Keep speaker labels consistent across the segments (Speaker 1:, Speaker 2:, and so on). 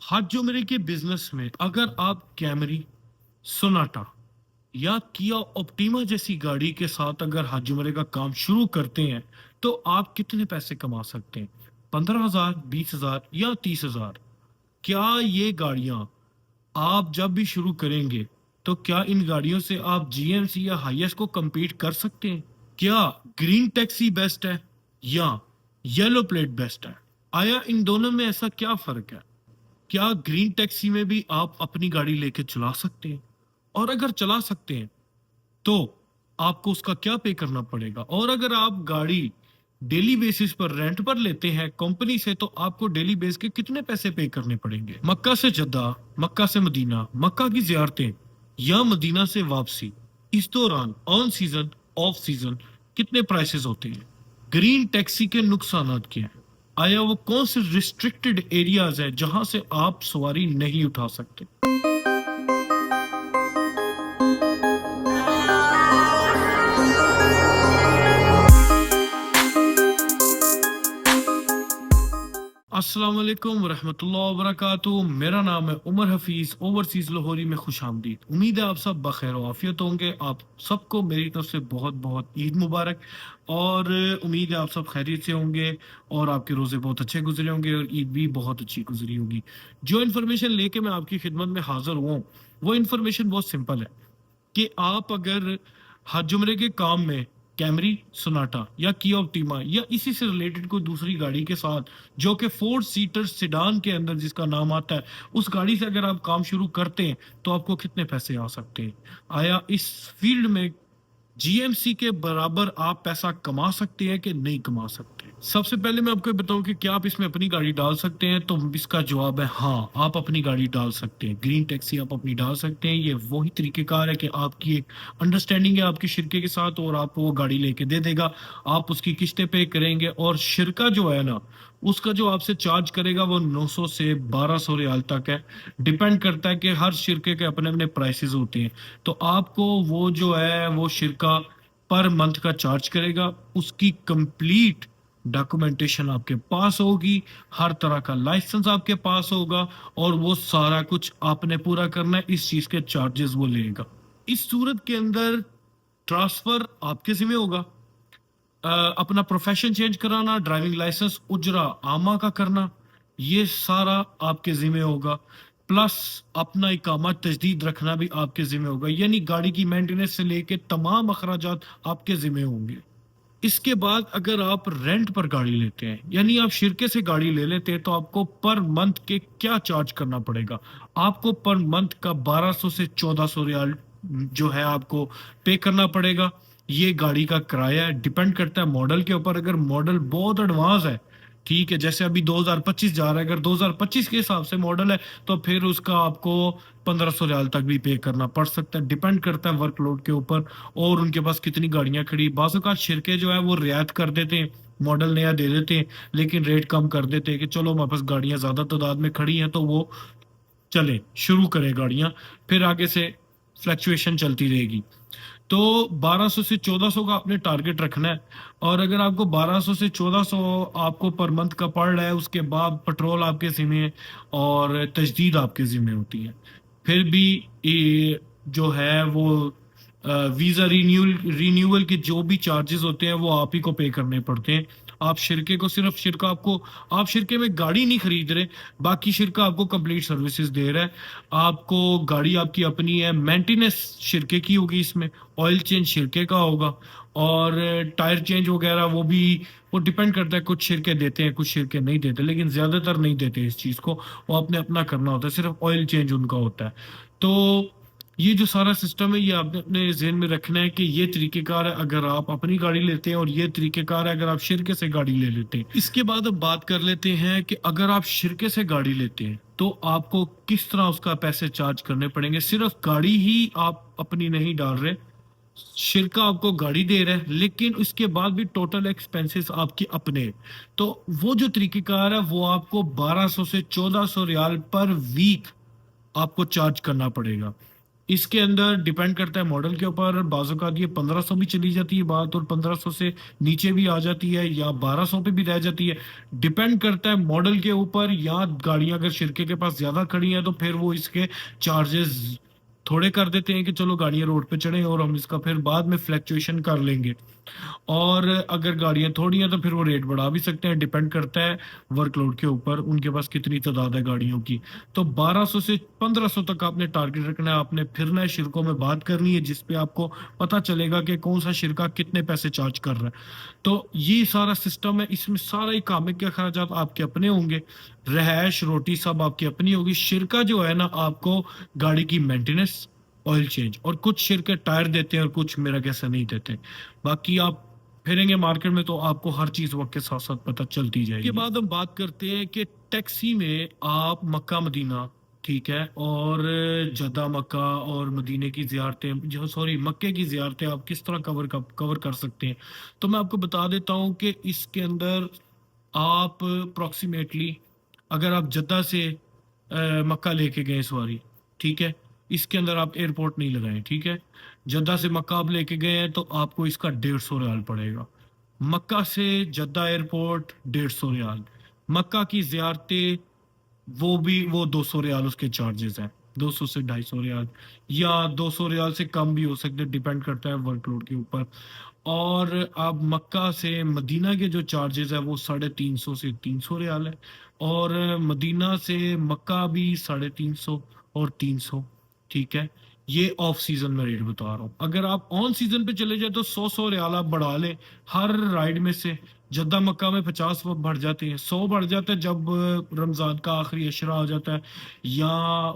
Speaker 1: حج عمرے کے بزنس میں اگر آپ کیمری، سوناٹا یا کیا آپٹیما جیسی گاڑی کے ساتھ اگر حج عمرے کا کام شروع کرتے ہیں تو آپ کتنے پیسے کما سکتے ہیں؟ 15,000، 20,000 یا 30,000؟ کیا یہ گاڑیاں آپ جب بھی شروع کریں گے تو کیا ان گاڑیوں سے آپ جی ایم سی یا ہائی ایس کو کمپیٹ کر سکتے ہیں؟ کیا گرین ٹیکسی بیسٹ ہے یا یلو پلیٹ بیسٹ ہے؟ آیا ان دونوں میں ایسا کیا فرق ہے؟ کیا گرین ٹیکسی میں بھی آپ اپنی گاڑی لے کے چلا سکتے ہیں؟ اور اگر چلا سکتے ہیں تو آپ کو اس کا کیا پے کرنا پڑے گا؟ اور اگر آپ گاڑی ڈیلی بیسس پر رینٹ پر لیتے ہیں کمپنی سے تو آپ کو ڈیلی بیس کے کتنے پیسے پے کرنے پڑیں گے؟ مکہ سے جدہ، مکہ سے مدینہ، مکہ کی زیارتیں یا مدینہ سے واپسی، اس دوران آن سیزن، آف سیزن کتنے پرائسز ہوتے ہیں؟ گرین ٹیکسی کے نقصانات کیا ہیں؟ آیا وہ کون سے ریسٹرکٹڈ ایریاز ہیں جہاں سے آپ سواری نہیں اٹھا سکتے؟ السلام علیکم ورحمۃ اللہ وبرکاتہ، میرا نام ہے عمر حفیظ، اوورسیز لاہوری میں خوش آمدید۔ امید ہے آپ سب بخیر و عافیت ہوں گے۔ آپ سب کو میری طرف سے بہت بہت عید مبارک، اور امید ہے آپ سب خیریت سے ہوں گے اور آپ کے روزے بہت اچھے گزرے ہوں گے اور عید بھی بہت اچھی گزری ہوگی۔ جو انفارمیشن لے کے میں آپ کی خدمت میں حاضر ہوں وہ انفارمیشن بہت سمپل ہے کہ آپ اگر حج عمرے کے کام میں کیمری، سوناٹا یا کیا آپٹیما یا اسی سے ریلیٹڈ کوئی دوسری گاڑی کے ساتھ جو کہ 4 سیٹر سیڈان کے اندر جس کا نام آتا ہے اس گاڑی سے اگر آپ کام شروع کرتے ہیں تو آپ کو کتنے پیسے آ سکتے ہیں؟ آیا اس فیلڈ میں جی ایم سی کے برابر آپ پیسہ کما سکتے ہیں کہ نہیں کما سکتے؟ سب سے پہلے میں آپ کو بتاؤں کہ کیا آپ اس میں اپنی گاڑی ڈال سکتے ہیں، تو اس کا جواب ہے ہاں، آپ اپنی گاڑی ڈال سکتے ہیں۔ گرین ٹیکسی آپ اپنی ڈال سکتے ہیں۔ یہ وہی طریقہ کار ہے کہ آپ کی ایک انڈرسٹینڈنگ ہے آپ کے شرکے کے ساتھ اور آپ کو وہ گاڑی لے کے دے دے گا، آپ اس کی قسطیں پے کریں گے اور شرکہ جو ہے نا اس کا جو آپ سے چارج کرے گا وہ 900 سے 1200 ریال تک ہے۔ ڈیپینڈ کرتا ہے کہ ہر شرکے کے اپنے اپنے پرائسز ہوتے ہیں، تو آپ کو وہ جو ہے وہ شرکہ پر منتھ کا چارج کرے گا۔ اس کی کمپلیٹ ڈاکومنٹیشن آپ کے پاس ہوگی، ہر طرح کا لائسنس آپ کے پاس ہوگا اور وہ سارا کچھ آپ نے پورا کرنا ہے، اس چیز کے چارجز وہ لے گا۔ اس صورت کے اندر ٹرانسفر آپ کے ذمہ ہوگا، اپنا پروفیشن چینج کرانا، ڈرائیونگ لائسنس اجرا عامہ کا کرنا، یہ سارا آپ کے ذمہ ہوگا، پلس اپنا اقامہ تجدید رکھنا بھی آپ کے ذمہ ہوگا، یعنی گاڑی کی مینٹیننس سے لے کے تمام اخراجات آپ کے ذمہ ہوں گے۔ اس کے بعد اگر آپ رینٹ پر گاڑی لیتے ہیں یعنی آپ شرکے سے گاڑی لے لیتے ہیں تو آپ کو پر منتھ کے کیا چارج کرنا پڑے گا؟ آپ کو پر منتھ کا 1200 سے 1400 ریال جو ہے آپ کو پے کرنا پڑے گا۔ یہ گاڑی کا کرایہ ہے، ڈیپینڈ کرتا ہے ماڈل کے اوپر۔ اگر ماڈل بہت ایڈوانس ہے، ٹھیک ہے، جیسے ابھی 2025 جا رہا ہے، اگر 2025 کے حساب سے ماڈل ہے تو پھر اس کا آپ کو 1500 ریال تک بھی پے کرنا پڑ سکتا ہے، ڈیپینڈ کرتا ہے ورک لوڈ کے اوپر اور ان کے پاس کتنی گاڑیاں کھڑی۔ بعض اوقات شرکے جو ہے وہ رعایت کر دیتے ہیں، ماڈل نیا دے دیتے ہیں لیکن ریٹ کم کر دیتے ہیں کہ چلو ہمارے پاس گاڑیاں زیادہ تعداد میں کھڑی ہیں تو وہ چلیں شروع کریں گاڑیاں، پھر آگے سے فلیکچویشن چلتی رہے گی۔ تو 1200 سے 1400 کا آپ نے ٹارگٹ رکھنا ہے، اور اگر آپ کو 1200 سے 1400 آپ کو پر منتھ کا پڑ رہا ہے، اس کے بعد پٹرول آپ کے ذمہ ہے اور تجدید آپ کے ذمہ ہوتی ہے۔ پھر بھی یہ جو ہے وہ ویزا رینیول کے جو بھی چارجز ہوتے ہیں وہ آپ ہی کو پے کرنے پڑتے ہیں۔ آپ شرکے کو صرف شرکہ آپ شرکے میں گاڑی نہیں خرید رہے، باقی شرکہ آپ کو کمپلیٹ سروسز دے رہا ہے۔ آپ کو گاڑی آپ کی اپنی ہے، مینٹیننس شرکے کی ہوگی، اس میں آئل چینج شرکے کا ہوگا، اور ٹائر چینج وغیرہ وہ ڈیپینڈ کرتا ہے، کچھ شرکے دیتے ہیں کچھ شرکے نہیں دیتے، لیکن زیادہ تر نہیں دیتے اس چیز کو، وہ آپ نے اپنا کرنا ہوتا ہے، صرف آئل چینج ان کا ہوتا ہے۔ تو یہ جو سارا سسٹم ہے یہ آپ نے اپنے ذہن میں رکھنا ہے کہ یہ طریقہ کار ہے اگر آپ اپنی گاڑی لیتے ہیں اور یہ طریقہ کار ہے اگر آپ شرکے سے گاڑی لے لیتے ہیں۔ اس کے بعد اب بات کر لیتے ہیں کہ اگر آپ شرکے سے گاڑی لیتے ہیں تو آپ کو کس طرح اس کا پیسے چارج کرنے پڑیں گے۔ صرف گاڑی ہی آپ اپنی نہیں ڈال رہے، شرکہ آپ کو گاڑی دے رہا ہے لیکن اس کے بعد بھی ٹوٹل ایکسپینسز آپ کے اپنے، تو وہ جو طریقہ کار ہے وہ آپ کو 1200 سے 1400 ریال پر ویک آپ کو چارج کرنا پڑے گا۔ اس کے اندر ڈیپینڈ کرتا ہے ماڈل کے اوپر، بعض اوقات یہ 1500 بھی چلی جاتی ہے بات، اور 1500 سے نیچے بھی آ جاتی ہے، یا 1200 پہ بھی رہ جاتی ہے۔ ڈیپینڈ کرتا ہے ماڈل کے اوپر، یا گاڑیاں اگر شرکے کے پاس زیادہ کھڑی ہیں تو پھر وہ اس کے چارجز تھوڑے کر دیتے ہیں کہ چلو گاڑیاں روڈ پہ چڑھیں اور ہم اس کا پھر بعد میں فلیکچویشن کر لیں گے، اور اگر گاڑیاں تھوڑی ہیں تو پھر وہ ریٹ بڑھا بھی سکتے ہیں، ڈیپینڈ کرتا ہے ورک لوڈ کے اوپر ان کے پاس کتنی تعداد ہے گاڑیوں کی۔ تو 1200 سے 1500 تک آپ نے ٹارگیٹ رکھنا ہے، آپ نے پھرنا ہے، شرکوں میں بات کرنی ہے جس پہ آپ کو پتا چلے گا کہ کون سا شرکہ کتنے پیسے چارج کر رہا ہے۔ تو یہ سارا سسٹم ہے، اس میں سارا ہی کام کے اخراجات آپ کے اپنے ہوں گے، رہائش روٹی سب آپ کی اپنی ہوگی۔ شرکہ جو ہے نا آپ کو گاڑی کی مینٹیننس، آئل چینج، اور کچھ شرکے ٹائر دیتے ہیں اور کچھ میرا کیسا نہیں دیتے۔ باقی آپ پھریں گے مارکیٹ میں تو آپ کو ہر چیز وقت کے ساتھ ساتھ پتہ چلتی جائے گی۔ اس کے بعد ہم بات کرتے ہیں کہ ٹیکسی میں آپ مکہ مدینہ، ٹھیک ہے، اور جدہ مکہ اور مدینے کی زیارتیں، جو سوری مکے کی زیارتیں آپ کس طرح کور کر سکتے ہیں۔ تو میں آپ کو بتا دیتا ہوں کہ اس کے اندر آپ اپروکسیمیٹلی، اگر آپ جدہ سے مکہ لے کے گئے سواری، ٹھیک ہے، اس کے اندر آپ ایئرپورٹ نہیں لگائیں، ٹھیک ہے، جدہ سے مکہ آپ لے کے گئے ہیں تو آپ کو اس کا 150 ریال پڑے گا۔ مکہ سے جدہ ایئرپورٹ 150 ریال، مکہ کی زیارتیں وہ 200 ریال اس کے چارجز ہیں، 200 سے 250 ریال، یا 200 ریال سے کم بھی ہو سکتے، ڈیپینڈ کرتا ہے ورک لوڈ کے اوپر۔ اور اب مکہ سے مدینہ کے جو چارجز ہے وہ 350 سے 300 ریال ہے، اور مدینہ سے مکہ بھی 350 اور 300، ٹھیک ہے۔ یہ آف سیزن میں ریٹ بتا رہا ہوں، اگر آپ آن سیزن پہ چلے جائیں تو 100 ریال آپ بڑھا لیں ہر رائڈ میں سے۔ جدہ مکہ میں 50 بڑھ جاتے ہیں، 100 بڑھ جاتا ہے جب رمضان کا آخری عشرہ آ جاتا ہے یا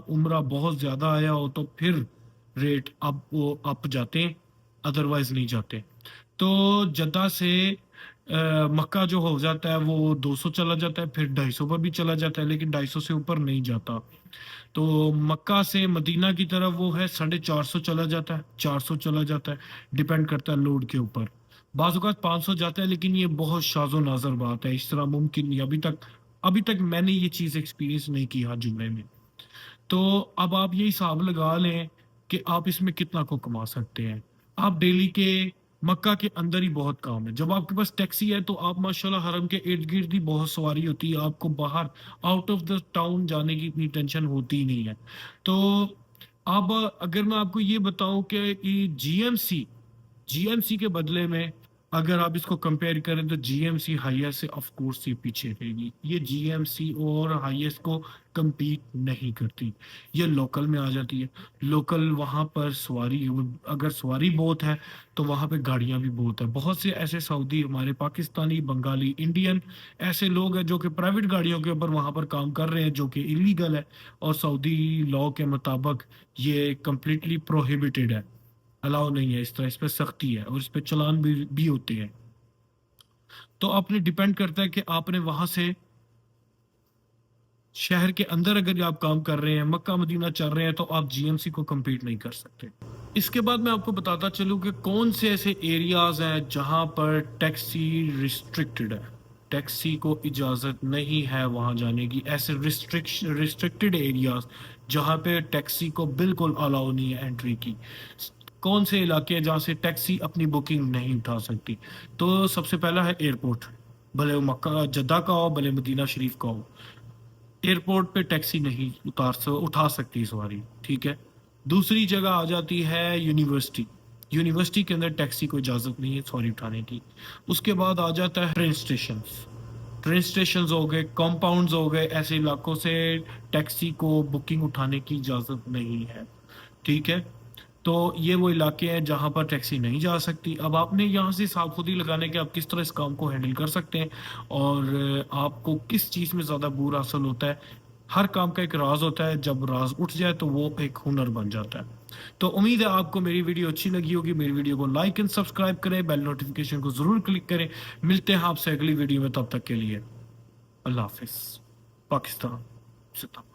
Speaker 1: عمرہ بہت زیادہ آیا ہو تو پھر ریٹ اب وہ اپ جاتے ہیں، ادروائز نہیں جاتے۔ تو جدہ سے مکہ جو ہو جاتا ہے وہ 200 چلا جاتا ہے، پھر 250 پر بھی چلا جاتا ہے، لیکن 250 سے اوپر نہیں جاتا۔ تو مکہ سے مدینہ کی طرف وہ ہے 450 چلا جاتا ہے، 400 چلا جاتا ہے، ڈیپینڈ کرتا ہے لوڈ کے اوپر۔ بعض اوقات 500 جاتا ہے، لیکن یہ بہت شاذ و نادر بات ہے، اس طرح ممکن نہیں، ابھی تک میں نے یہ چیز ایکسپیرینس نہیں کی ہر جمعے میں۔ تو اب آپ یہ حساب لگا لیں کہ آپ اس میں کتنا کو کما سکتے ہیں۔ آپ ڈیلی کے مکہ کے اندر ہی بہت کام ہے، جب آپ کے پاس ٹیکسی ہے تو آپ ماشاءاللہ حرم کے ارد گرد ہی بہت سواری ہوتی ہے، آپ کو باہر آؤٹ آف دا ٹاؤن جانے کی اتنی ٹینشن ہوتی ہی نہیں ہے۔ تو اب اگر میں آپ کو یہ بتاؤں کہ جی ایم سی کے بدلے میں اگر آپ اس کو کمپیئر کریں تو G M C high S سے آف کورس یہ پیچھے رہے گی، یہ جی ایم سی اور ہائی ایس کو کمپیٹ نہیں کرتی، یہ لوکل میں آ جاتی ہے۔ لوکل وہاں پر سواری، اگر سواری بہت ہے تو وہاں پہ گاڑیاں بھی بہت ہے، بہت سے ایسے سعودی، ہمارے پاکستانی، بنگالی، انڈین ایسے لوگ ہیں جو کہ پرائیویٹ گاڑیوں کے اوپر وہاں پر کام کر رہے ہیں، جو کہ انلیگل ہے، اور سعودی لاء کے مطابق یہ کمپلیٹلی پروہیبٹڈ ہے، الاؤ نہیں ہے، اس پہ سختی ہے، اور اس پہ چلان بھی ہوتے ہیں۔ تو آپ نے ڈیپینڈ کرتا ہے کہ آپ نے وہاں سے شہر کے اندر اگر آپ کام کر رہے ہیں، مکہ مدینہ چل رہے ہیں، تو آپ جی ایم سی کو کمپیٹ نہیں کر سکتے۔ اس کے بعد میں آپ کو بتاتا چلوں کہ کون سے ایسے ایریاز ہیں جہاں پر ٹیکسی ریسٹرکٹڈ ہے، ٹیکسی کو اجازت نہیں ہے وہاں جانے کی، ایسے ریسٹرکٹڈ ایریاز جہاں پہ ٹیکسی کو بالکل الاؤ نہیں ہے انٹری کی۔ کون سے علاقے ہیں جہاں سے ٹیکسی اپنی بکنگ نہیں اٹھا سکتی؟ تو سب سے پہلا ہے ایئرپورٹ، بھلے وہ مکہ جدہ کا ہو، بھلے مدینہ شریف کا ہو، ایئرپورٹ پہ ٹیکسی نہیں اٹھا سکتی سواری، ٹھیک ہے۔ دوسری جگہ آ جاتی ہے یونیورسٹی، یونیورسٹی کے اندر ٹیکسی کو اجازت نہیں ہے سواری اٹھانے کی۔ اس کے بعد آ جاتا ہے ٹرین اسٹیشنز ہو گئے، کمپاؤنڈز ہو گئے، ایسے علاقوں سے ٹیکسی کو بکنگ اٹھانے کی اجازت نہیں ہے، ٹھیک ہے۔ تو یہ وہ علاقے ہیں جہاں پر ٹیکسی نہیں جا سکتی۔ اب آپ نے یہاں سے حساب خود ہی لگانے کہ آپ کس طرح اس کام کو ہینڈل کر سکتے ہیں، اور آپ کو کس چیز میں زیادہ بور حاصل ہوتا ہے۔ ہر کام کا ایک راز ہوتا ہے، جب راز اٹھ جائے تو وہ ایک ہنر بن جاتا ہے۔ تو امید ہے آپ کو میری ویڈیو اچھی لگی ہوگی، میری ویڈیو کو لائک اینڈ سبسکرائب کریں، بیل نوٹیفیکیشن کو ضرور کلک کریں۔ ملتے ہیں آپ سے اگلی ویڈیو میں، تب تک کے لیے اللہ حافظ۔ پاکستان زندہ باد۔